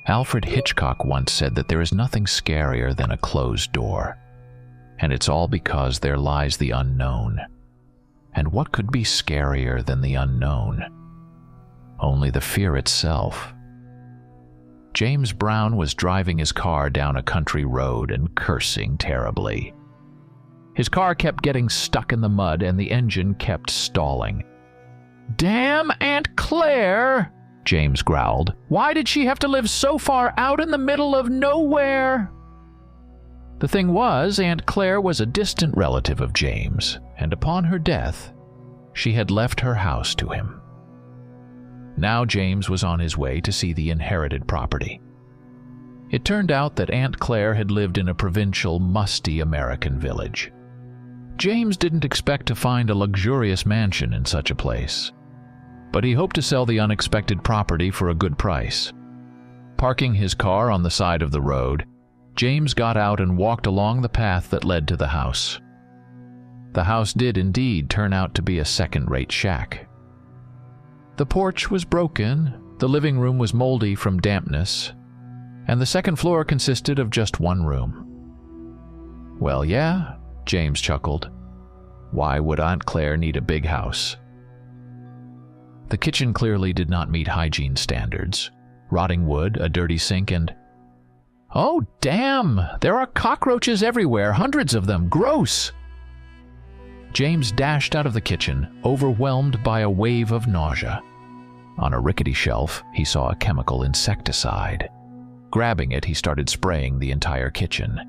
Alfred Hitchcock once said that there is nothing scarier than a closed door, and it's all because there lies the unknown. And what could be scarier than the unknown? Only the fear itself. James Brown was driving his car down a country road and cursing terribly. His car kept getting stuck in the mud and the engine kept stalling. "Damn Aunt Claire!" James growled. "Why did she have to live so far out in the middle of nowhere?" The thing was, Aunt Claire was a distant relative of James, and upon her death, she had left her house to him. Now James was on his way to see the inherited property. It turned out that Aunt Claire had lived in a provincial, musty American village. James didn't expect to find a luxurious mansion in such a place, but he hoped to sell the unexpected property for a good price. Parking his car on the side of the road, James got out and walked along the path that led to the house. The house did indeed turn out to be a second-rate shack. The porch was broken, the living room was moldy from dampness, and the second floor consisted of just one room. "Well, yeah," James chuckled. "Why would Aunt Claire need a big house?" The kitchen clearly did not meet hygiene standards. Rotting wood, a dirty sink, and... "Oh, damn! There are cockroaches everywhere, hundreds of them. Gross!" James dashed out of the kitchen, overwhelmed by a wave of nausea. On a rickety shelf, he saw a chemical insecticide. Grabbing it, he started spraying the entire kitchen.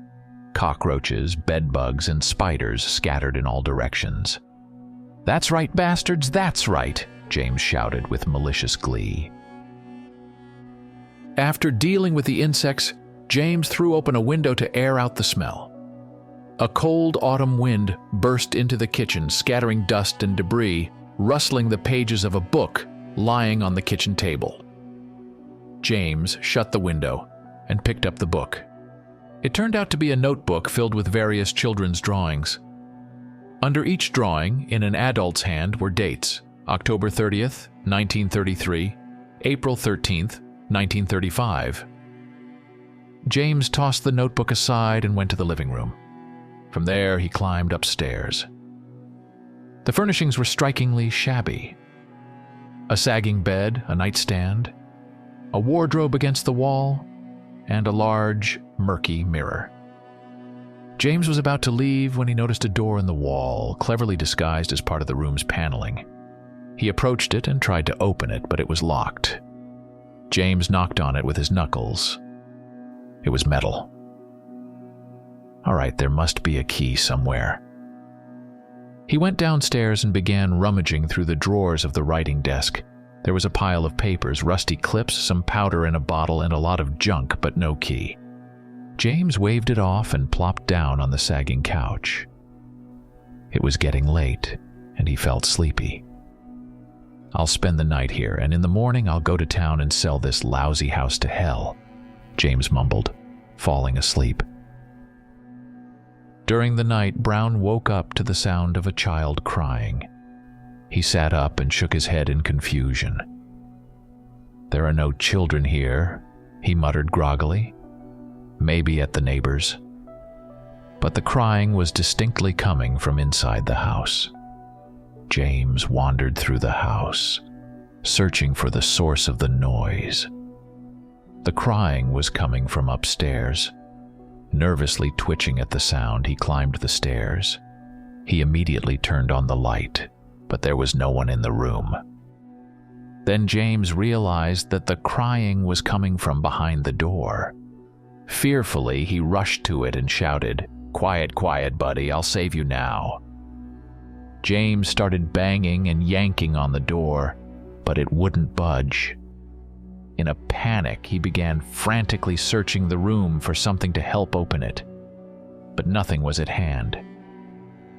Cockroaches, bedbugs, and spiders scattered in all directions. "That's right, bastards, that's right!" James shouted with malicious glee. After dealing with the insects, James threw open a window to air out the smell. A cold autumn wind burst into the kitchen, scattering dust and debris, rustling the pages of a book lying on the kitchen table. James shut the window and picked up the book. It turned out to be a notebook filled with various children's drawings. Under each drawing, in an adult's hand, were dates: October 30th, 1933, April 13th, 1935. James tossed the notebook aside and went to the living room. From there, he climbed upstairs. The furnishings were strikingly shabby. A sagging bed, a nightstand, a wardrobe against the wall, and a large, murky mirror. James was about to leave when he noticed a door in the wall, cleverly disguised as part of the room's paneling. He approached it and tried to open it, but it was locked. James knocked on it with his knuckles. It was metal. All right, there must be a key somewhere. He went downstairs and began rummaging through the drawers of the writing desk. There was a pile of papers, rusty clips, some powder in a bottle, and a lot of junk, but no key. James waved it off and plopped down on the sagging couch. It was getting late, and he felt sleepy. "I'll spend the night here, and in the morning I'll go to town and sell this lousy house to hell," James mumbled, falling asleep. During the night, Brown woke up to the sound of a child crying. He sat up and shook his head in confusion. "There are no children here," he muttered groggily. "Maybe at the neighbors." But the crying was distinctly coming from inside the house. James wandered through the house, searching for the source of the noise. The crying was coming from upstairs. Nervously twitching at the sound, he climbed the stairs. He immediately turned on the light, but there was no one in the room. Then James realized that the crying was coming from behind the door. Fearfully, he rushed to it and shouted, "Quiet, quiet, buddy, I'll save you now." James started banging and yanking on the door, but it wouldn't budge. In a panic, he began frantically searching the room for something to help open it. But nothing was at hand,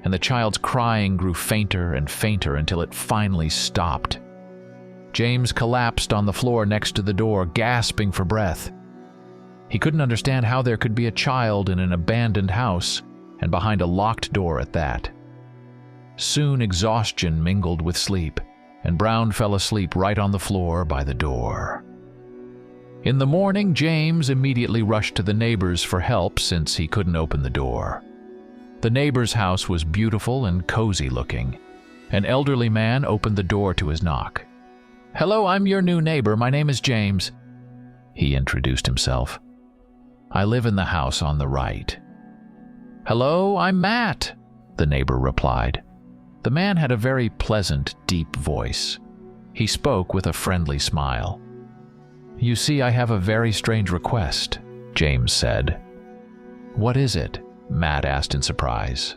and the child's crying grew fainter and fainter until it finally stopped. James collapsed on the floor next to the door, gasping for breath. He couldn't understand how there could be a child in an abandoned house, and behind a locked door at that. Soon exhaustion mingled with sleep, and Brown fell asleep right on the floor by the door. In the morning, James immediately rushed to the neighbors for help since he couldn't open the door. The neighbor's house was beautiful and cozy looking. An elderly man opened the door to his knock. "Hello, I'm your new neighbor. My name is James." He introduced himself. "I live in the house on the right." "Hello, I'm Matt," the neighbor replied. The man had a very pleasant, deep voice. He spoke with a friendly smile. "You see, I have a very strange request," James said. "What is it?" Matt asked in surprise.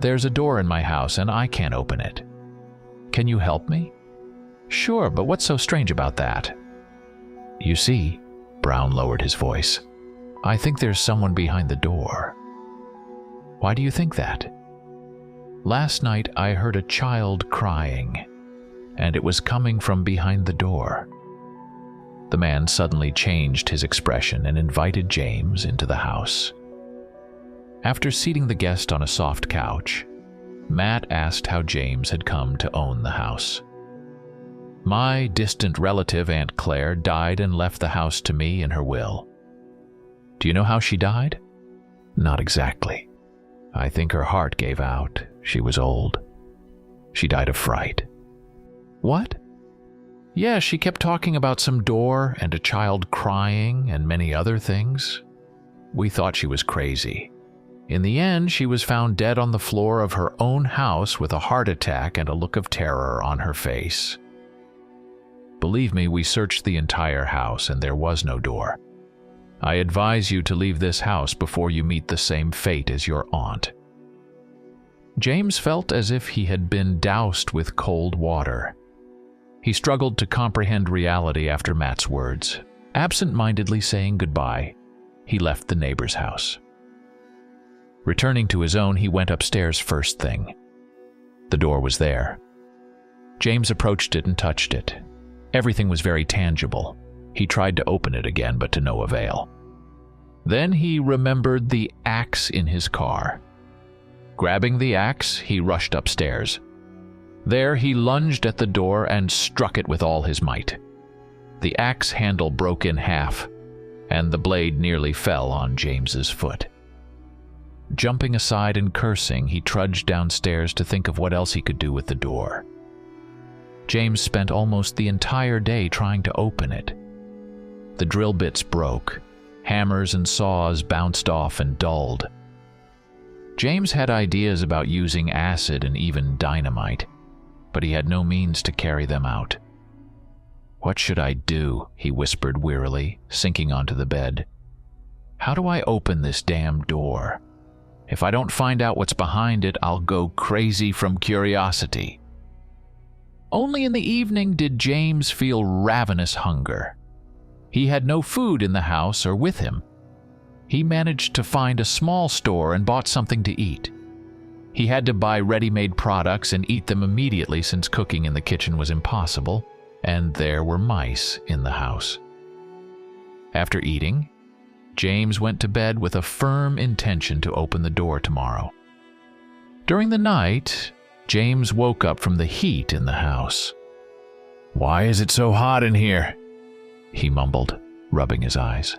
"There's a door in my house and I can't open it. Can you help me?" "Sure, but what's so strange about that?" "You see," Brown lowered his voice, "I think there's someone behind the door." "Why do you think that?" "Last night I heard a child crying, and it was coming from behind the door." The man suddenly changed his expression and invited James into the house. After seating the guest on a soft couch, Matt asked how James had come to own the house. "My distant relative, Aunt Claire, died and left the house to me in her will." "Do you know how she died?" "Not exactly. I think her heart gave out. She was old. She died of fright." "What?" "Yeah, she kept talking about some door and a child crying and many other things. We thought she was crazy. In the end, she was found dead on the floor of her own house with a heart attack and a look of terror on her face. Believe me, we searched the entire house and there was no door. I advise you to leave this house before you meet the same fate as your aunt." James felt as if he had been doused with cold water. He struggled to comprehend reality after Matt's words. Absent-mindedly saying goodbye, he left the neighbor's house. Returning to his own, he went upstairs first thing. The door was there. James approached it and touched it. Everything was very tangible. He tried to open it again, but to no avail. Then he remembered the axe in his car. Grabbing the axe, he rushed upstairs. There he lunged at the door and struck it with all his might. The axe handle broke in half, and the blade nearly fell on James's foot. Jumping aside and cursing, he trudged downstairs to think of what else he could do with the door. James spent almost the entire day trying to open it. The drill bits broke. Hammers and saws bounced off and dulled. James had ideas about using acid and even dynamite, but he had no means to carry them out. "What should I do?" he whispered wearily, sinking onto the bed. "How do I open this damn door? If I don't find out what's behind it, I'll go crazy from curiosity." Only in the evening did James feel ravenous hunger. He had no food in the house or with him. He managed to find a small store and bought something to eat. He had to buy ready-made products and eat them immediately since cooking in the kitchen was impossible, and there were mice in the house. After eating, James went to bed with a firm intention to open the door tomorrow. During the night, James woke up from the heat in the house. "Why is it so hot in here?" he mumbled, rubbing his eyes.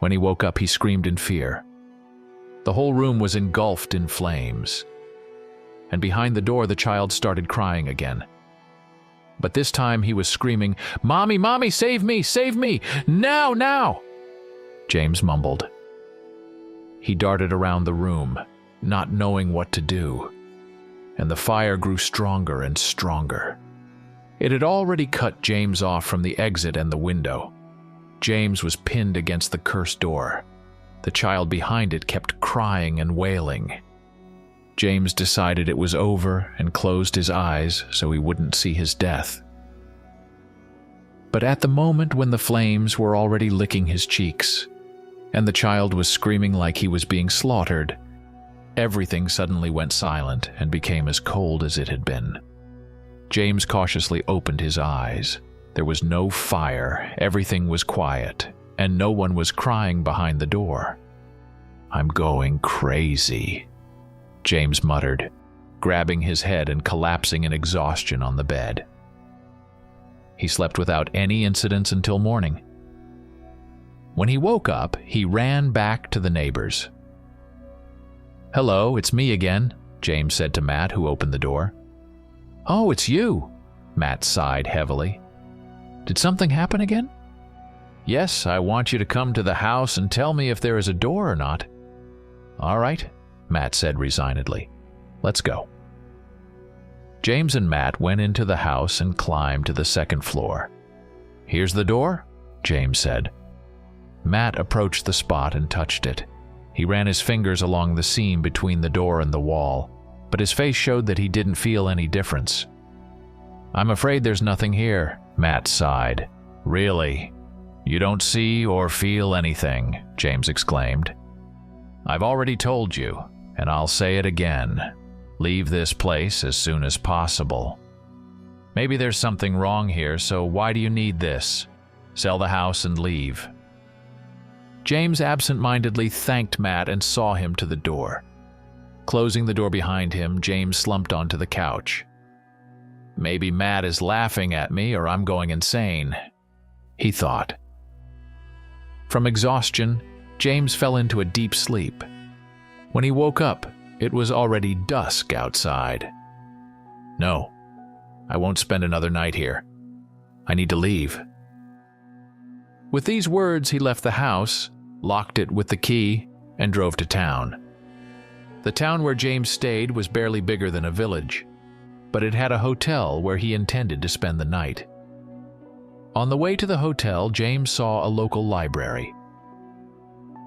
When he woke up, he screamed in fear. The whole room was engulfed in flames, and behind the door the child started crying again. But this time he was screaming, "Mommy, Mommy, save me, save me, now, now!" James mumbled. He darted around the room, not knowing what to do, and the fire grew stronger and stronger. It had already cut James off from the exit and the window. James was pinned against the cursed door. The child behind it kept crying and wailing. James decided it was over and closed his eyes so he wouldn't see his death. But at the moment when the flames were already licking his cheeks, and the child was screaming like he was being slaughtered, everything suddenly went silent and became as cold as it had been. James cautiously opened his eyes. There was no fire, everything was quiet, and no one was crying behind the door. "I'm going crazy," James muttered, grabbing his head and collapsing in exhaustion on the bed. He slept without any incidents until morning. When he woke up, he ran back to the neighbors. "Hello, it's me again," James said to Matt, who opened the door. "Oh, it's you," Matt sighed heavily. "Did something happen again?" "Yes, I want you to come to the house and tell me if there is a door or not." "All right," Matt said resignedly. "Let's go." James and Matt went into the house and climbed to the second floor. "Here's the door," James said. Matt approached the spot and touched it. He ran his fingers along the seam between the door and the wall, but his face showed that he didn't feel any difference. "I'm afraid there's nothing here," Matt sighed. "Really? You don't see or feel anything," James exclaimed. "I've already told you, and I'll say it again. Leave this place as soon as possible. Maybe there's something wrong here, so why do you need this? Sell the house and leave." James absent-mindedly thanked Matt and saw him to the door. Closing the door behind him, James slumped onto the couch. "Maybe Matt is laughing at me or I'm going insane," he thought. From exhaustion, James fell into a deep sleep. When he woke up, it was already dusk outside. "No, I won't spend another night here. I need to leave." With these words, he left the house, locked it with the key, and drove to town. The town where James stayed was barely bigger than a village, but it had a hotel where he intended to spend the night. On the way to the hotel, James saw a local library.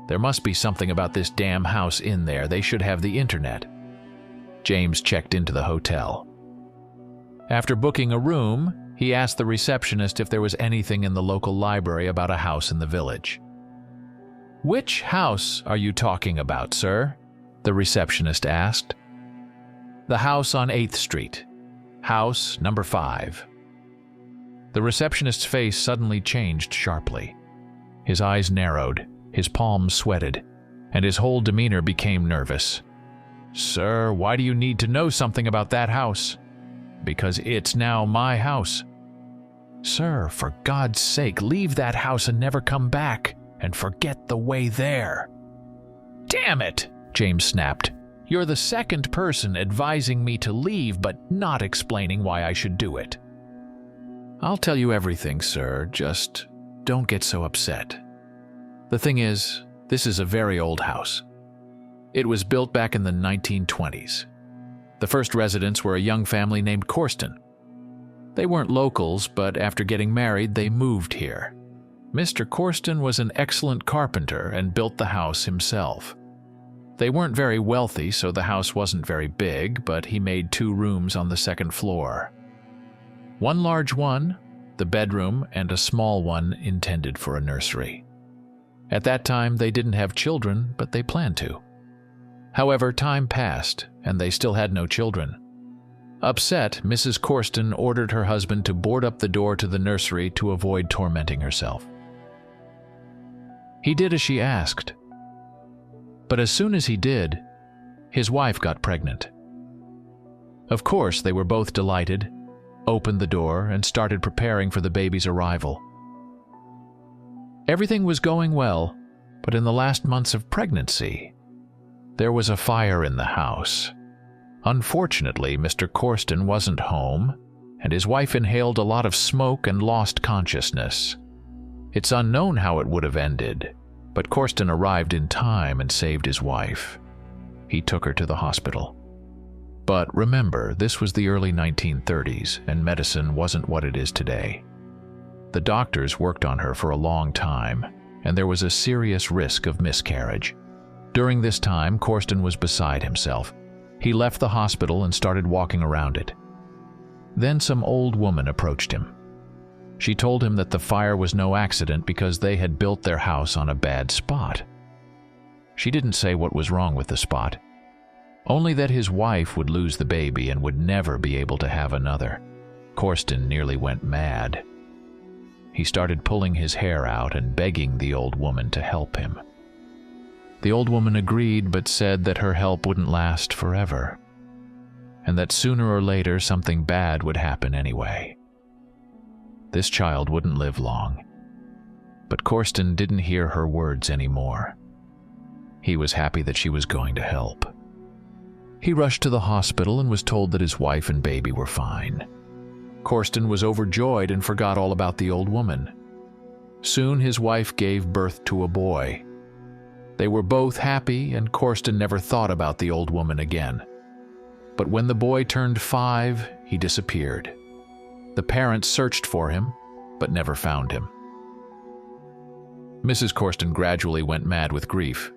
There must be something about this damn house in there. They should have the internet. James checked into the hotel. After booking a room, he asked the receptionist if there was anything in the local library about a house in the village. "Which house are you talking about, sir?" the receptionist asked. "The house on 8th Street. House number 5. The receptionist's face suddenly changed sharply. His eyes narrowed, his palms sweated, and his whole demeanor became nervous. "Sir, why do you need to know something about that house?" "Because it's now my house." "Sir, for God's sake, leave that house and never come back, and forget the way there." "Damn it!" James snapped. "You're the second person advising me to leave but not explaining why I should do it." "I'll tell you everything, sir, just don't get so upset. The thing is, this is a very old house. It was built back in the 1920s. The first residents were a young family named Corsten. They weren't locals, but after getting married, they moved here. Mr. Corsten was an excellent carpenter and built the house himself. They weren't very wealthy, so the house wasn't very big, but he made 2 rooms on the second floor. One large one, the bedroom, and a small one intended for a nursery. At that time, they didn't have children, but they planned to. However, time passed, and they still had no children. Upset, Mrs. Corsten ordered her husband to board up the door to the nursery to avoid tormenting herself. He did as she asked. But as soon as he did, his wife got pregnant. Of course, they were both delighted, opened the door, and started preparing for the baby's arrival. Everything was going well, but in the last months of pregnancy, there was a fire in the house. Unfortunately, Mr. Corsten wasn't home, and his wife inhaled a lot of smoke and lost consciousness. It's unknown how it would have ended, but Corsten arrived in time and saved his wife. He took her to the hospital. But remember, this was the early 1930s, and medicine wasn't what it is today. The doctors worked on her for a long time, and there was a serious risk of miscarriage. During this time, Corsten was beside himself. He left the hospital and started walking around it. Then some old woman approached him. She told him that the fire was no accident because they had built their house on a bad spot. She didn't say what was wrong with the spot, only that his wife would lose the baby and would never be able to have another. Corsten nearly went mad. He started pulling his hair out and begging the old woman to help him. The old woman agreed but said that her help wouldn't last forever, and that sooner or later something bad would happen anyway. This child wouldn't live long. But Corsten didn't hear her words anymore. He was happy that she was going to help. He rushed to the hospital and was told that his wife and baby were fine. Corsten was overjoyed and forgot all about the old woman. Soon his wife gave birth to a boy. They were both happy, and Corsten never thought about the old woman again. But when the boy turned 5, he disappeared. The parents searched for him, but never found him. Mrs. Corsten gradually went mad with grief,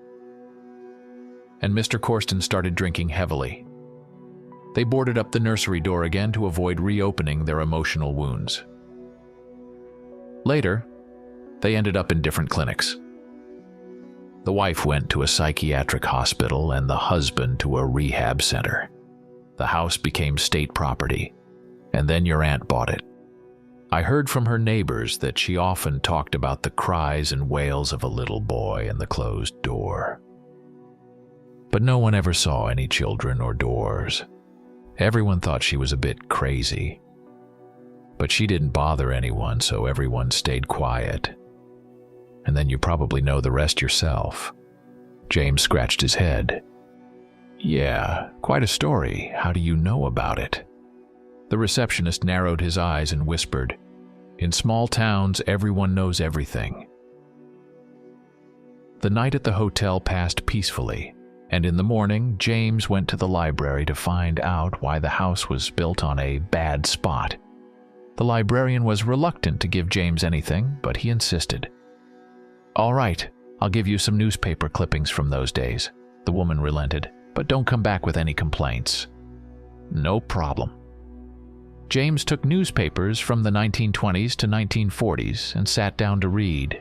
and Mr. Corsten started drinking heavily. They boarded up the nursery door again to avoid reopening their emotional wounds. Later, they ended up in different clinics. The wife went to a psychiatric hospital and the husband to a rehab center. The house became state property, and then your aunt bought it. I heard from her neighbors that she often talked about the cries and wails of a little boy in the closed door. But no one ever saw any children or doors. Everyone thought she was a bit crazy. But she didn't bother anyone, so everyone stayed quiet. And then you probably know the rest yourself. James scratched his head. Yeah, quite a story. How do you know about it? The receptionist narrowed his eyes and whispered, "In small towns, everyone knows everything." The night at the hotel passed peacefully, and in the morning, James went to the library to find out why the house was built on a bad spot. The librarian was reluctant to give James anything, but he insisted. "All right, I'll give you some newspaper clippings from those days," the woman relented, "but don't come back with any complaints." "No problem." James took newspapers from the 1920s to 1940s and sat down to read.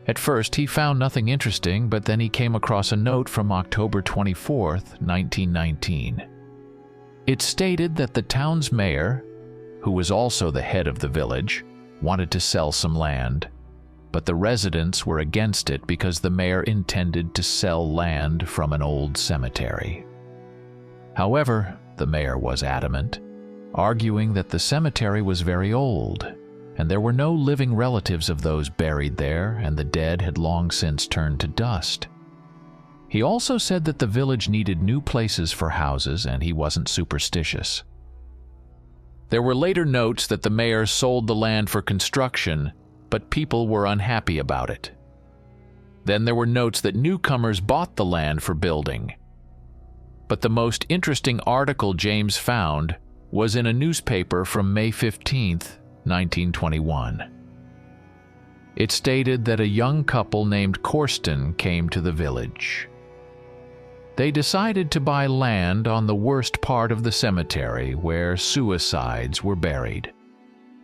At first, he found nothing interesting, but then he came across a note from October 24th, 1919. It stated that the town's mayor, who was also the head of the village, wanted to sell some land, but the residents were against it because the mayor intended to sell land from an old cemetery. However, the mayor was adamant, arguing that the cemetery was very old, and there were no living relatives of those buried there, and the dead had long since turned to dust. He also said that the village needed new places for houses, and he wasn't superstitious. There were later notes that the mayor sold the land for construction, but people were unhappy about it. Then there were notes that newcomers bought the land for building. But the most interesting article James found was in a newspaper from May 15th, 1921. It stated that a young couple named Corsten came to the village. They decided to buy land on the worst part of the cemetery where suicides were buried.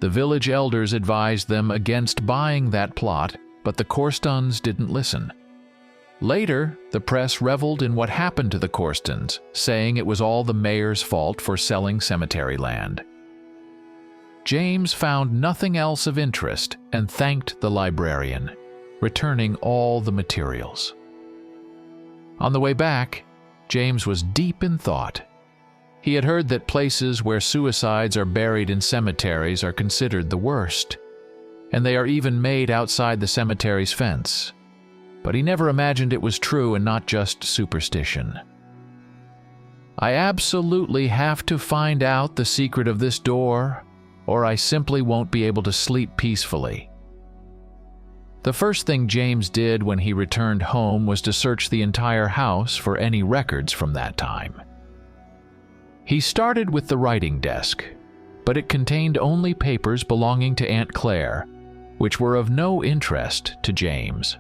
The village elders advised them against buying that plot, but the Corstens didn't listen. Later, the press reveled in what happened to the Corstens, saying it was all the mayor's fault for selling cemetery land. James found nothing else of interest and thanked the librarian, returning all the materials. On the way back, James was deep in thought. He had heard that places where suicides are buried in cemeteries are considered the worst, and they are even made outside the cemetery's fence. But he never imagined it was true and not just superstition. "I absolutely have to find out the secret of this door, or I simply won't be able to sleep peacefully." The first thing James did when he returned home was to search the entire house for any records from that time. He started with the writing desk, but it contained only papers belonging to Aunt Claire, which were of no interest to James.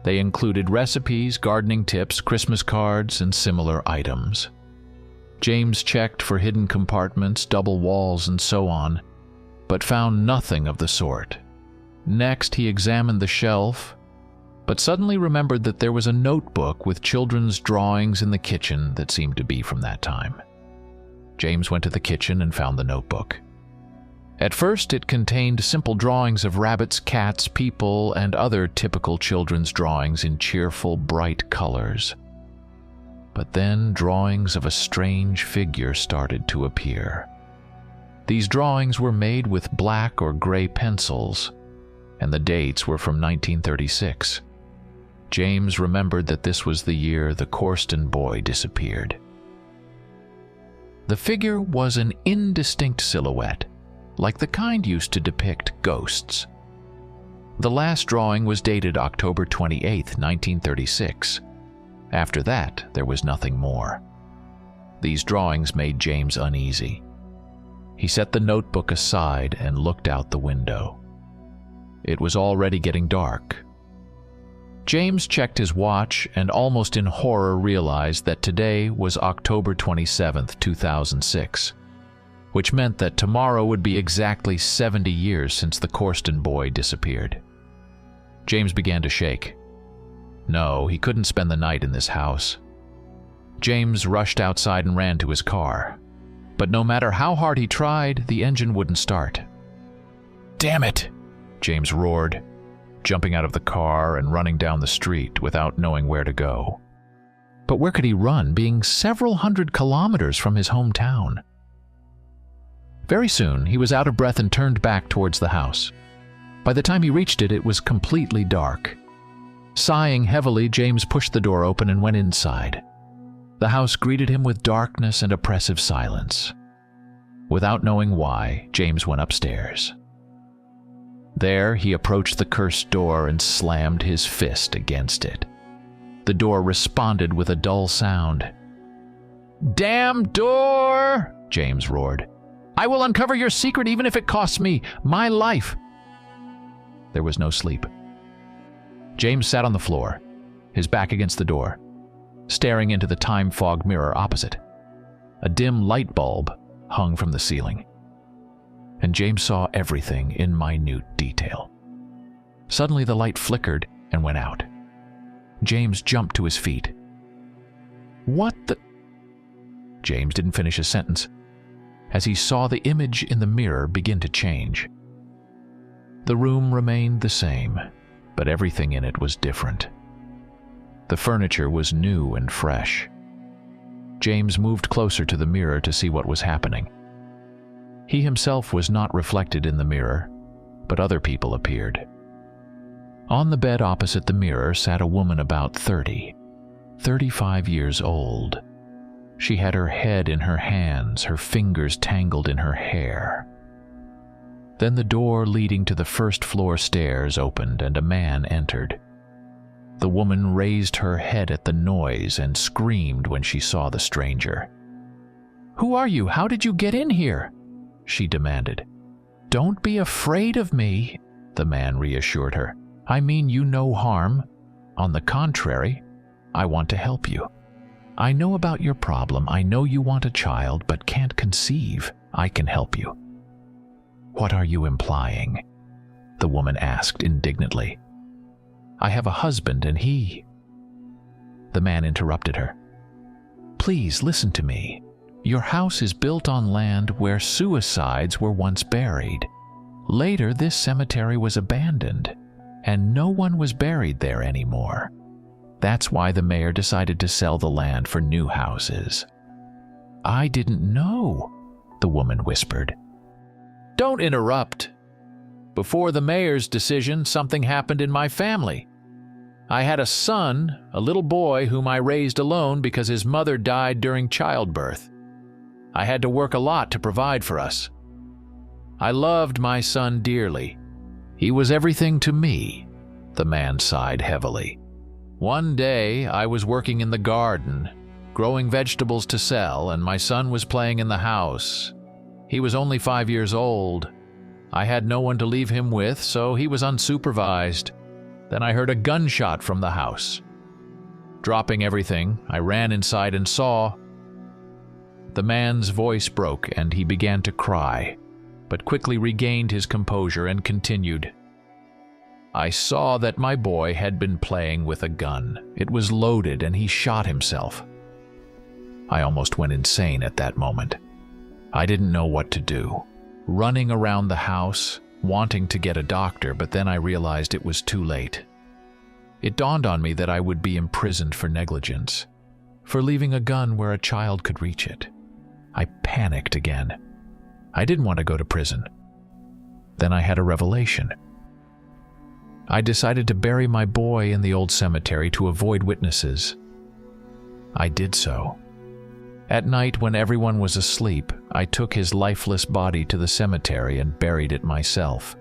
They included recipes, gardening tips, Christmas cards, and similar items. James checked for hidden compartments, double walls, and so on, but found nothing of the sort. Next, he examined the shelf, but suddenly remembered that there was a notebook with children's drawings in the kitchen that seemed to be from that time. James went to the kitchen and found the notebook. At first, it contained simple drawings of rabbits, cats, people, and other typical children's drawings in cheerful, bright colors. But then drawings of a strange figure started to appear. These drawings were made with black or gray pencils, and the dates were from 1936. James remembered that this was the year the Corsten boy disappeared. The figure was an indistinct silhouette, like the kind used to depict ghosts. The last drawing was dated October 28, 1936. After that, there was nothing more. These drawings made James uneasy. He set the notebook aside and looked out the window. It was already getting dark. James checked his watch and almost in horror realized that today was October 27, 2006, which meant that tomorrow would be exactly 70 years since the Corsten boy disappeared. James began to shake. No, he couldn't spend the night in this house. James rushed outside and ran to his car. But no matter how hard he tried, the engine wouldn't start. "Damn it!" James roared, jumping out of the car and running down the street without knowing where to go. But where could he run, being several hundred kilometers from his hometown? Very soon, he was out of breath and turned back towards the house. By the time he reached it, it was completely dark. Sighing heavily, James pushed the door open and went inside. The house greeted him with darkness and oppressive silence. Without knowing why, James went upstairs. There, he approached the cursed door and slammed his fist against it. The door responded with a dull sound. "Damn door!" James roared. "I will uncover your secret even if it costs me my life." There was no sleep. James sat on the floor, his back against the door, staring into the time-fogged mirror opposite. A dim light bulb hung from the ceiling, and James saw everything in minute detail. Suddenly the light flickered and went out. James jumped to his feet. "What the—" James didn't finish his sentence, as he saw the image in the mirror begin to change. The room remained the same, but everything in it was different. The furniture was new and fresh. James moved closer to the mirror to see what was happening. He himself was not reflected in the mirror, but other people appeared. On the bed opposite the mirror sat a woman about 35 years old. She had her head in her hands, her fingers tangled in her hair. Then the door leading to the first-floor stairs opened and a man entered. The woman raised her head at the noise and screamed when she saw the stranger. "Who are you? How did you get in here?" she demanded. "Don't be afraid of me," the man reassured her. "I mean you no harm. On the contrary, I want to help you. I know about your problem. I know you want a child but can't conceive. I can help you." "What are you implying?" the woman asked indignantly. "I have a husband and he—" The man interrupted her. "Please listen to me. Your house is built on land where suicides were once buried. Later, this cemetery was abandoned, and no one was buried there anymore. That's why the mayor decided to sell the land for new houses." "I didn't know," the woman whispered. "Don't interrupt. Before the mayor's decision, something happened in my family. I had a son, a little boy whom I raised alone because his mother died during childbirth. I had to work a lot to provide for us. I loved my son dearly. He was everything to me," the man sighed heavily. "One day, I was working in the garden, growing vegetables to sell, and my son was playing in the house. He was only 5 years old. I had no one to leave him with, so he was unsupervised. Then I heard a gunshot from the house. Dropping everything, I ran inside and saw—" The man's voice broke and he began to cry, but quickly regained his composure and continued. "I saw that my boy had been playing with a gun. It was loaded and he shot himself. I almost went insane at that moment. I didn't know what to do. Running around the house, wanting to get a doctor, but then I realized it was too late. It dawned on me that I would be imprisoned for negligence, for leaving a gun where a child could reach it. I panicked again. I didn't want to go to prison. Then I had a revelation. I decided to bury my boy in the old cemetery to avoid witnesses. I did so. At night, when everyone was asleep, I took his lifeless body to the cemetery and buried it myself.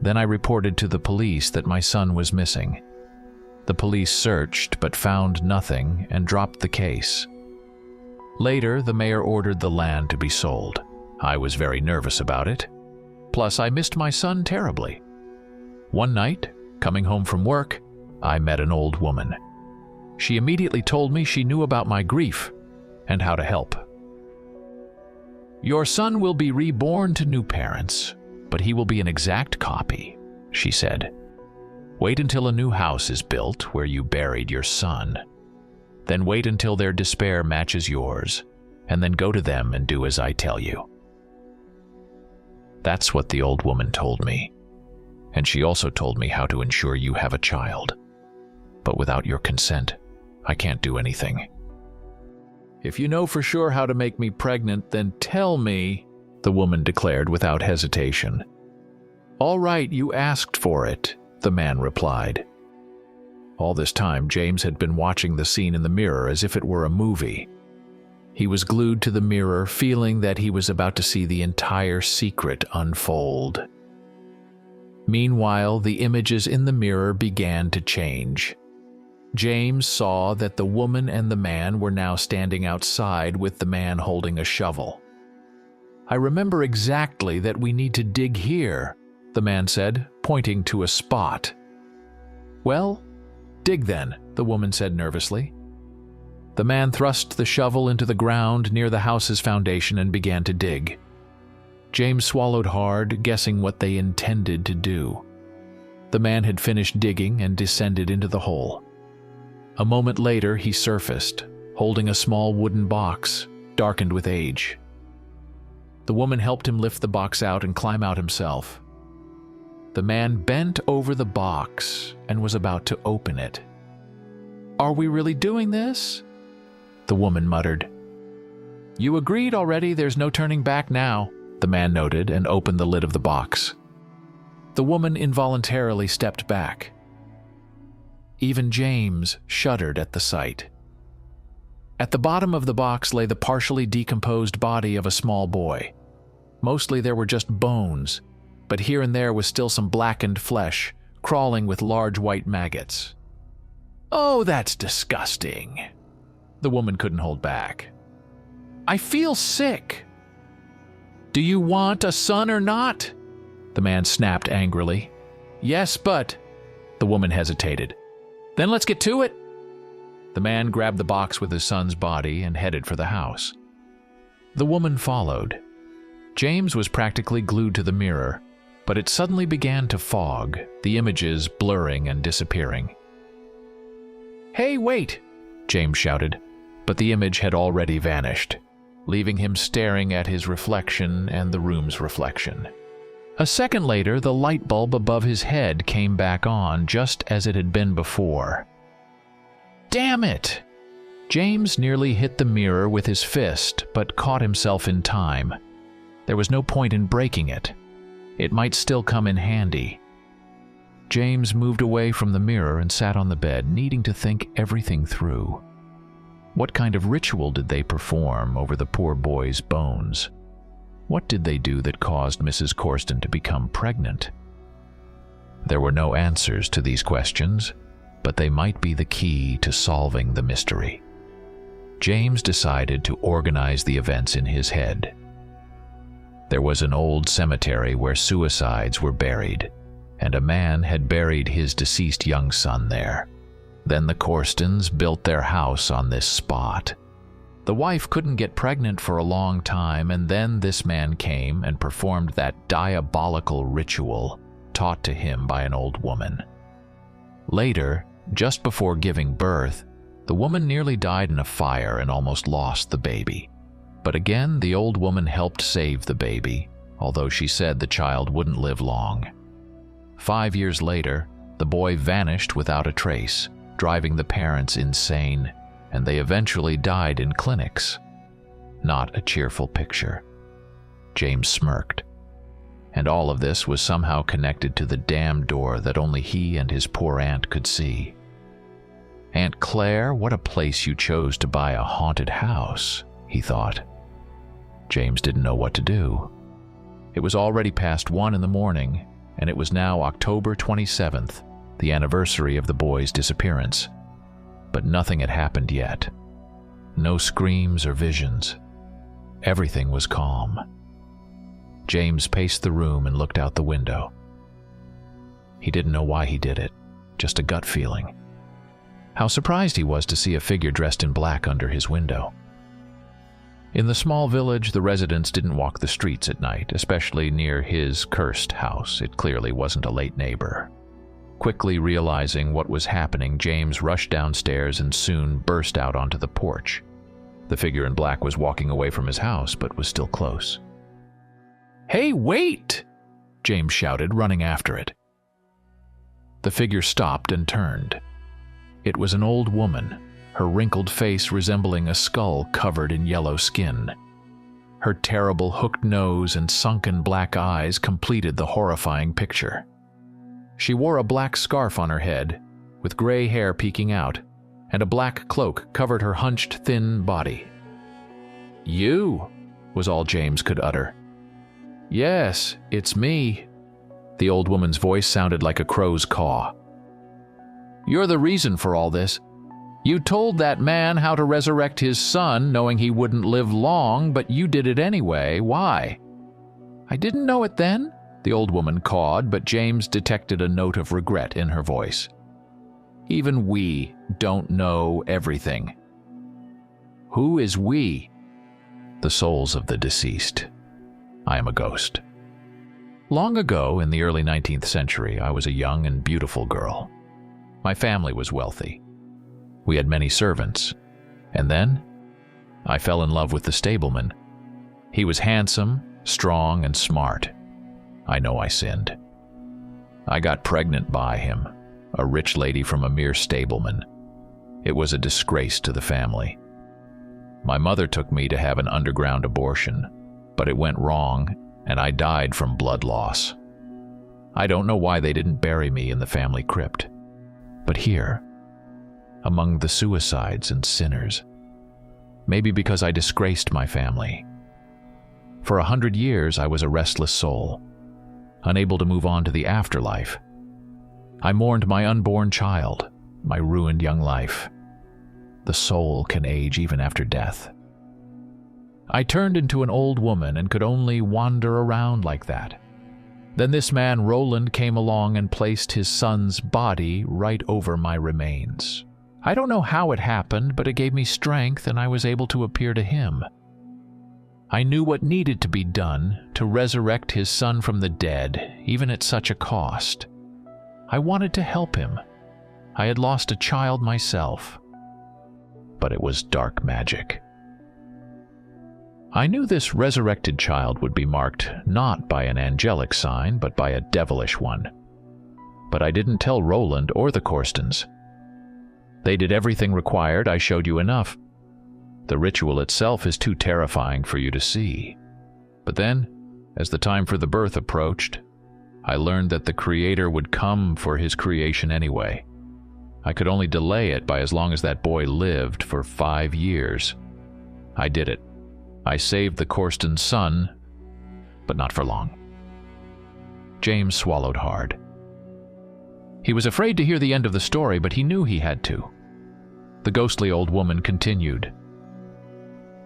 Then I reported to the police that my son was missing. The police searched but found nothing and dropped the case. Later, the mayor ordered the land to be sold. I was very nervous about it. Plus, I missed my son terribly. One night, coming home from work, I met an old woman. She immediately told me she knew about my grief and how to help. "Your son will be reborn to new parents, but he will be an exact copy," she said. "Wait until a new house is built where you buried your son. Then wait until their despair matches yours, and then go to them and do as I tell you." That's what the old woman told me. And she also told me how to ensure you have a child. But without your consent, I can't do anything. "If you know for sure how to make me pregnant, then tell me," the woman declared without hesitation. "All right, you asked for it," the man replied. All this time, James had been watching the scene in the mirror as if it were a movie. He was glued to the mirror, feeling that he was about to see the entire secret unfold. Meanwhile, the images in the mirror began to change. James saw that the woman and the man were now standing outside with the man holding a shovel. "I remember exactly that we need to dig here," the man said, pointing to a spot. "Well, dig then," the woman said nervously. The man thrust the shovel into the ground near the house's foundation and began to dig. James swallowed hard, guessing what they intended to do. The man had finished digging and descended into the hole. A moment later, he surfaced, holding a small wooden box, darkened with age. The woman helped him lift the box out and climb out himself. The man bent over the box and was about to open it. "Are we really doing this?" the woman muttered. "You agreed already, there's no turning back now," the man noted and opened the lid of the box. The woman involuntarily stepped back. Even James shuddered at the sight. At the bottom of the box lay the partially decomposed body of a small boy. Mostly there were just bones, but here and there was still some blackened flesh, crawling with large white maggots. "Oh, that's disgusting." The woman couldn't hold back. "I feel sick." "Do you want a son or not?" the man snapped angrily. "Yes, but..." the woman hesitated. "Then let's get to it." The man grabbed the box with his son's body and headed for the house. The woman followed. James was practically glued to the mirror, but it suddenly began to fog, the images blurring and disappearing. "Hey, wait!" James shouted, but the image had already vanished, leaving him staring at his reflection and the room's reflection. A second later, the light bulb above his head came back on just as it had been before. Damn it! James nearly hit the mirror with his fist, but caught himself in time. There was no point in breaking it. It might still come in handy. James moved away from the mirror and sat on the bed, needing to think everything through. What kind of ritual did they perform over the poor boy's bones? What did they do that caused Mrs. Corsten to become pregnant? There were no answers to these questions, but they might be the key to solving the mystery. James decided to organize the events in his head. There was an old cemetery where suicides were buried, and a man had buried his deceased young son there. Then the Corstens built their house on this spot. The wife couldn't get pregnant for a long time, and then this man came and performed that diabolical ritual taught to him by an old woman. Later, just before giving birth, the woman nearly died in a fire and almost lost the baby. But again, the old woman helped save the baby, although she said the child wouldn't live long. 5 years later, the boy vanished without a trace, driving the parents insane, and they eventually died in clinics. Not a cheerful picture. James smirked. and all of this was somehow connected to the damn door that only he and his poor aunt could see. "Aunt Claire, what a place you chose to buy a haunted house," he thought. James didn't know what to do. It was already past 1 in the morning, and it was now October 27th, the anniversary of the boy's disappearance. But nothing had happened yet. No screams or visions. Everything was calm. James paced the room and looked out the window. He didn't know why he did it, just a gut feeling. How surprised he was to see a figure dressed in black under his window. In the small village, the residents didn't walk the streets at night, especially near his cursed house. It clearly wasn't a late neighbor. Quickly realizing what was happening, James rushed downstairs and soon burst out onto the porch. The figure in black was walking away from his house, but was still close. "Hey, wait!" James shouted, running after it. The figure stopped and turned. It was an old woman, her wrinkled face resembling a skull covered in yellow skin. Her terrible hooked nose and sunken black eyes completed the horrifying picture. She wore a black scarf on her head, with gray hair peeking out, and a black cloak covered her hunched, thin body. "You," was all James could utter. "Yes, it's me." The old woman's voice sounded like a crow's caw. "You're the reason for all this. You told that man how to resurrect his son, knowing he wouldn't live long, but you did it anyway. Why?" "I didn't know it then," the old woman cawed, but James detected a note of regret in her voice. "Even we don't know everything." "Who is we?" "The souls of the deceased. I am a ghost." Long ago, in the early 19th century, I was a young and beautiful girl. My family was wealthy. We had many servants. And then, I fell in love with the stableman. He was handsome, strong, and smart. I know I sinned. I got pregnant by him, a rich lady from a mere stableman. It was a disgrace to the family. My mother took me to have an underground abortion, but it went wrong, and I died from blood loss. I don't know why they didn't bury me in the family crypt. But here, among the suicides and sinners, maybe because I disgraced my family. For 100 years, I was a restless soul, unable to move on to the afterlife. I mourned my unborn child, my ruined young life. The soul can age even after death. I turned into an old woman and could only wander around like that. Then this man, Roland, came along and placed his son's body right over my remains. I don't know how it happened, but it gave me strength and I was able to appear to him. I knew what needed to be done to resurrect his son from the dead, even at such a cost. I wanted to help him. I had lost a child myself. But it was dark magic. I knew this resurrected child would be marked not by an angelic sign, but by a devilish one. But I didn't tell Roland or the Corstons. They did everything required. I showed you enough. The ritual itself is too terrifying for you to see. But then, as the time for the birth approached, I learned that the Creator would come for his creation anyway. I could only delay it by as long as that boy lived for 5 years. I did it. I saved the Corstons' son, but not for long. James swallowed hard. He was afraid to hear the end of the story, but he knew he had to. The ghostly old woman continued.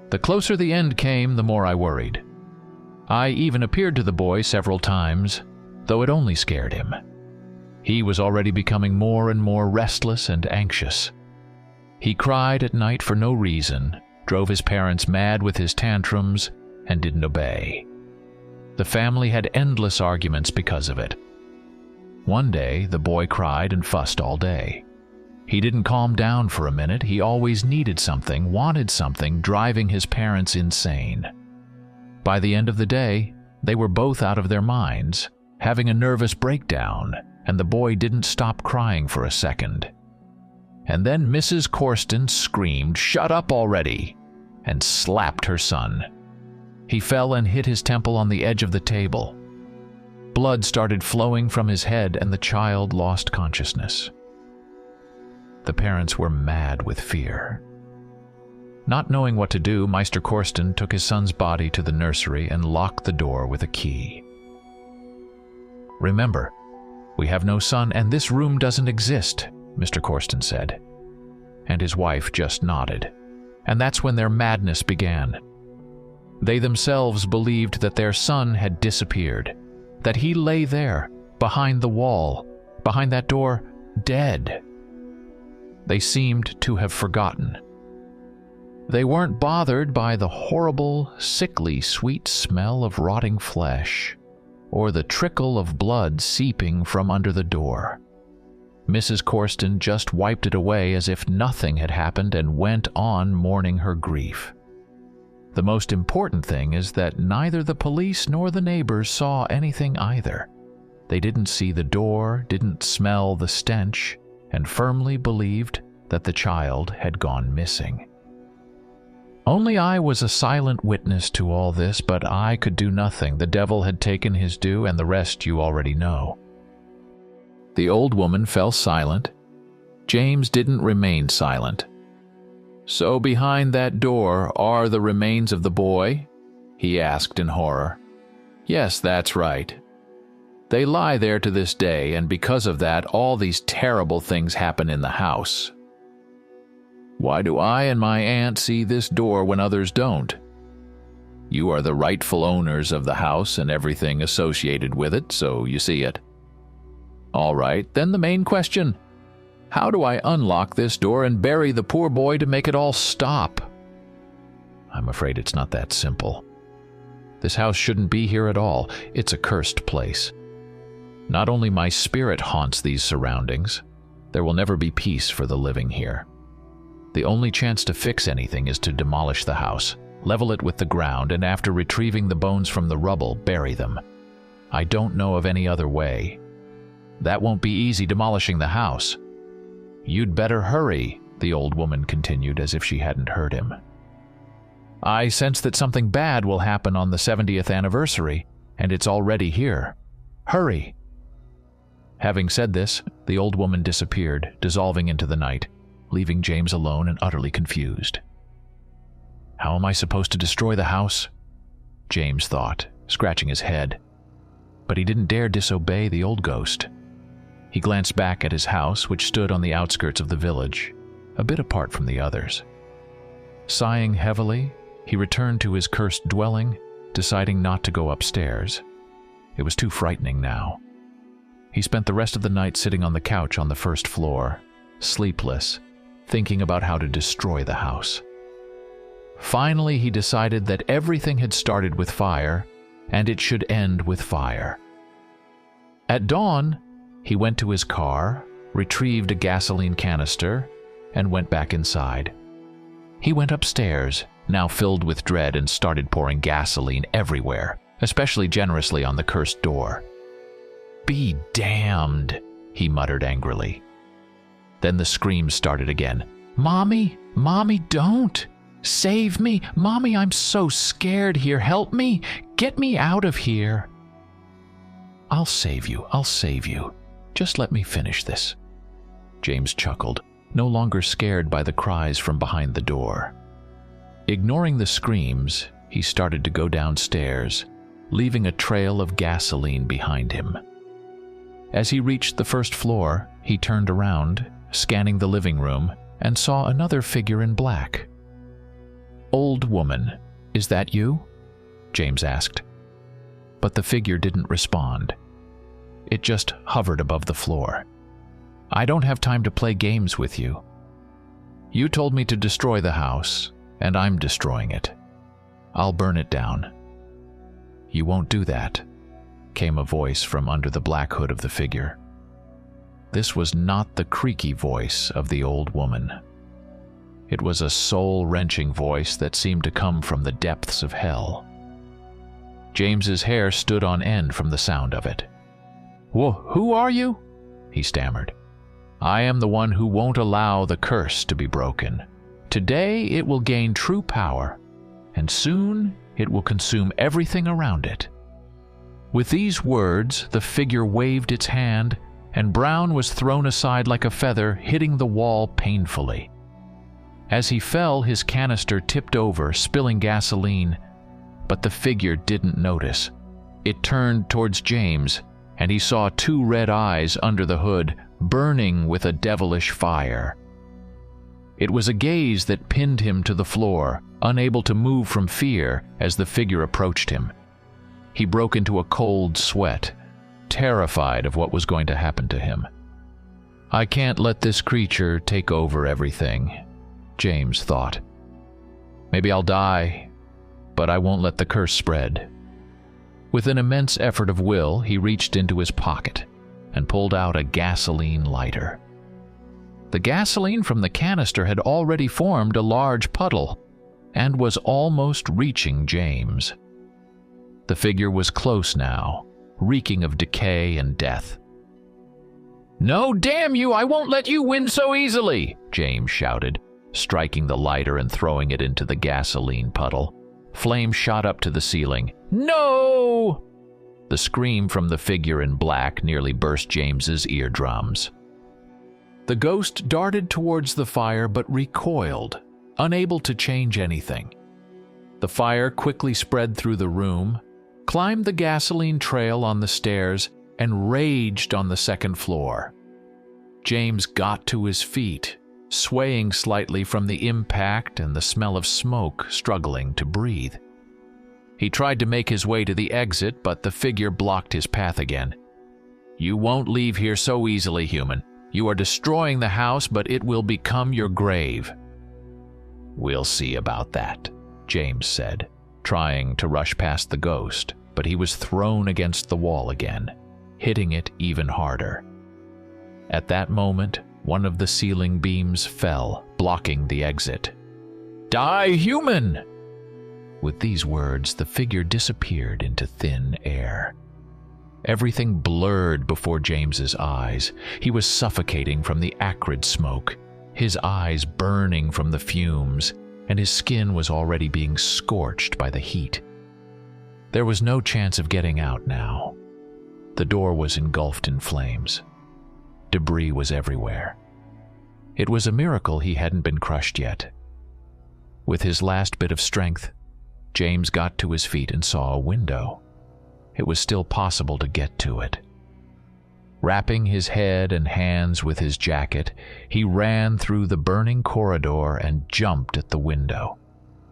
The closer the end came, the more I worried. I even appeared to the boy several times, though it only scared him. He was already becoming more and more restless and anxious. He cried at night for no reason, drove his parents mad with his tantrums, and didn't obey. The family had endless arguments because of it. One day, the boy cried and fussed all day. He didn't calm down for a minute. He always needed something, wanted something, driving his parents insane. By the end of the day, they were both out of their minds, having a nervous breakdown, and the boy didn't stop crying for a second. And then Mrs. Corston screamed, "Shut up already!" and slapped her son. He fell and hit his temple on the edge of the table. Blood started flowing from his head and the child lost consciousness. The parents were mad with fear. Not knowing what to do, Meister Korsten took his son's body to the nursery and locked the door with a key. "Remember, we have no son and this room doesn't exist," Mr. Korsten said. And his wife just nodded. And that's when their madness began. They themselves believed that their son had disappeared, that he lay there, behind the wall, behind that door, dead. They seemed to have forgotten. They weren't bothered by the horrible, sickly, sweet smell of rotting flesh, or the trickle of blood seeping from under the door. Mrs. Korsten just wiped it away as if nothing had happened and went on mourning her grief. The most important thing is that neither the police nor the neighbors saw anything either. They didn't see the door, didn't smell the stench, and firmly believed that the child had gone missing. Only I was a silent witness to all this, but I could do nothing. The devil had taken his due, and the rest you already know. The old woman fell silent. James didn't remain silent. "So behind that door are the remains of the boy?" he asked in horror. "Yes, that's right. They lie there to this day, and because of that, all these terrible things happen in the house. Why do I and my aunt see this door when others don't? You are the rightful owners of the house and everything associated with it, so you see it. All right, then the main question. How do I unlock this door and bury the poor boy to make it all stop?" I'm afraid it's not that simple. This house shouldn't be here at all. It's a cursed place. Not only my spirit haunts these surroundings, there will never be peace for the living here. The only chance to fix anything is to demolish the house, level it with the ground, and after retrieving the bones from the rubble, bury them. I don't know of any other way. That won't be easy, demolishing the house. You'd better hurry, the old woman continued as if she hadn't heard him. I sense that something bad will happen on the 70th anniversary, and it's already here. Hurry! Having said this, the old woman disappeared, dissolving into the night, leaving James alone and utterly confused. How am I supposed to destroy the house? James thought, scratching his head. But he didn't dare disobey the old ghost. He glanced back at his house, which stood on the outskirts of the village, a bit apart from the others. Sighing heavily, he returned to his cursed dwelling, deciding not to go upstairs. It was too frightening now. He spent the rest of the night sitting on the couch on the first floor, sleepless, thinking about how to destroy the house. Finally, he decided that everything had started with fire, and it should end with fire. At dawn, he went to his car, retrieved a gasoline canister, and went back inside. He went upstairs, now filled with dread, and started pouring gasoline everywhere, especially generously on the cursed door. "Be damned," he muttered angrily. Then the screams started again. "Mommy! Mommy, don't! Save me! Mommy, I'm so scared here! Help me! Get me out of here!" I'll save you. Just let me finish this." James chuckled, no longer scared by the cries from behind the door. Ignoring the screams, he started to go downstairs, leaving a trail of gasoline behind him. As he reached the first floor, he turned around, scanning the living room, and saw another figure in black. "Old woman, is that you?" James asked. But the figure didn't respond. It just hovered above the floor. "I don't have time to play games with you. You told me to destroy the house, and I'm destroying it. I'll burn it down." "You won't do that," came a voice from under the black hood of the figure. This was not the creaky voice of the old woman. It was a soul-wrenching voice that seemed to come from the depths of hell. James's hair stood on end from the sound of it. Who are you?" he stammered. "I am the one who won't allow the curse to be broken. Today it will gain true power, and soon it will consume everything around it." With these words, the figure waved its hand, and Brown was thrown aside like a feather, hitting the wall painfully. As he fell, his canister tipped over, spilling gasoline, but the figure didn't notice. It turned towards James, and he saw two red eyes under the hood, burning with a devilish fire. It was a gaze that pinned him to the floor, unable to move from fear as the figure approached him. He broke into a cold sweat, terrified of what was going to happen to him. "I can't let this creature take over everything," James thought. "Maybe I'll die, but I won't let the curse spread." With an immense effort of will, he reached into his pocket and pulled out a gasoline lighter. The gasoline from the canister had already formed a large puddle and was almost reaching James. The figure was close now, reeking of decay and death. "No, damn you, I won't let you win so easily!" James shouted, striking the lighter and throwing it into the gasoline puddle. Flames shot up to the ceiling. "No!" The scream from the figure in black nearly burst James's eardrums. The ghost darted towards the fire but recoiled, unable to change anything. The fire quickly spread through the room, climbed the gasoline trail on the stairs, and raged on the second floor. James got to his feet, swaying slightly from the impact and the smell of smoke, struggling to breathe. He tried to make his way to the exit, but the figure blocked his path again. "You won't leave here so easily, human. You are destroying the house, but it will become your grave." "We'll see about that," James said, trying to rush past the ghost, but he was thrown against the wall again, hitting it even harder. At that moment, one of the ceiling beams fell, blocking the exit. "Die, human!" With these words, the figure disappeared into thin air. Everything blurred before James's eyes. He was suffocating from the acrid smoke, his eyes burning from the fumes, and his skin was already being scorched by the heat. There was no chance of getting out now. The door was engulfed in flames. Debris was everywhere. It was a miracle he hadn't been crushed yet. With his last bit of strength, James got to his feet and saw a window. It was still possible to get to it. Wrapping his head and hands with his jacket, he ran through the burning corridor and jumped at the window.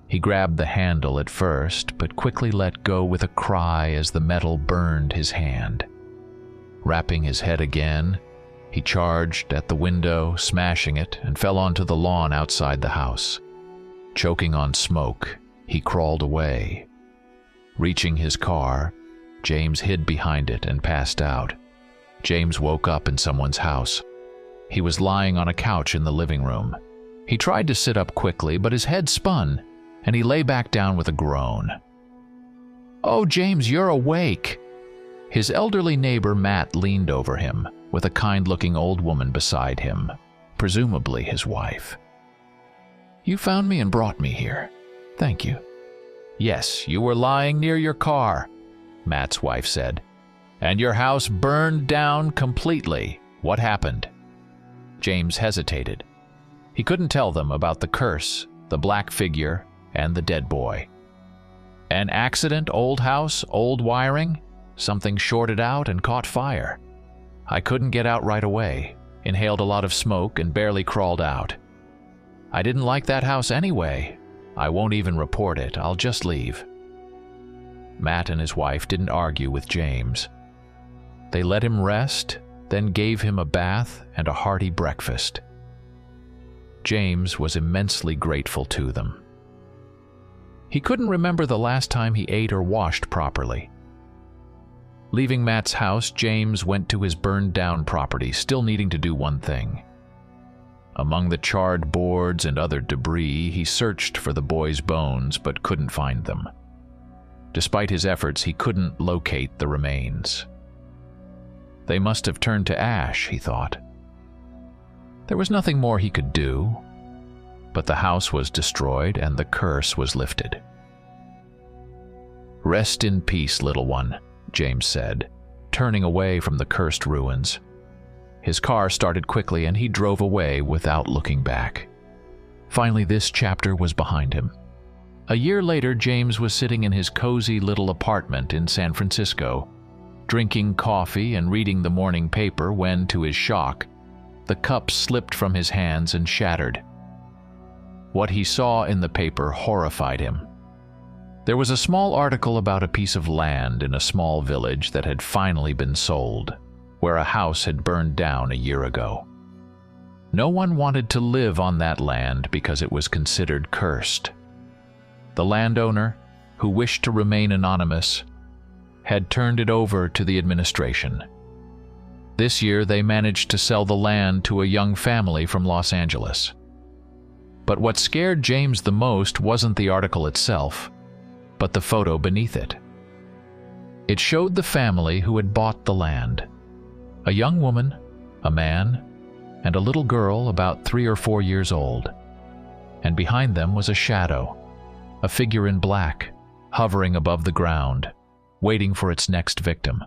He grabbed the handle at first, but quickly let go with a cry as the metal burned his hand. Wrapping his head again, he charged at the window, smashing it, and fell onto the lawn outside the house. Choking on smoke, he crawled away. Reaching his car, James hid behind it and passed out. James woke up in someone's house. He was lying on a couch in the living room. He tried to sit up quickly, but his head spun, and he lay back down with a groan. "Oh, James, you're awake!" His elderly neighbor Matt leaned over him, with a kind-looking old woman beside him, presumably his wife. "You found me and brought me here. Thank you." "Yes, you were lying near your car," Matt's wife said. "And your house burned down completely. What happened?" James hesitated. He couldn't tell them about the curse, the black figure, and the dead boy. "An accident, old house, old wiring? Something shorted out and caught fire. I couldn't get out right away, inhaled a lot of smoke and barely crawled out. I didn't like that house anyway. I won't even report it, I'll just leave." Matt and his wife didn't argue with James. They let him rest, then gave him a bath and a hearty breakfast. James was immensely grateful to them. He couldn't remember the last time he ate or washed properly. Leaving Matt's house, James went to his burned-down property, still needing to do one thing. Among the charred boards and other debris, he searched for the boy's bones but couldn't find them. Despite his efforts, he couldn't locate the remains. They must have turned to ash, he thought. There was nothing more he could do, but the house was destroyed and the curse was lifted. "Rest in peace, little one," James said, turning away from the cursed ruins. His car started quickly and he drove away without looking back. Finally, this chapter was behind him. A year later, James was sitting in his cozy little apartment in San Francisco, drinking coffee and reading the morning paper when, to his shock, the cup slipped from his hands and shattered. What he saw in the paper horrified him. There was a small article about a piece of land in a small village that had finally been sold, where a house had burned down a year ago. No one wanted to live on that land because it was considered cursed. The landowner, who wished to remain anonymous, had turned it over to the administration. This year, they managed to sell the land to a young family from Los Angeles. But what scared James the most wasn't the article itself, but the photo beneath it. It showed the family who had bought the land: a young woman, a man, and a little girl about 3 or 4 years old. And behind them was a shadow, a figure in black, hovering above the ground, waiting for its next victim.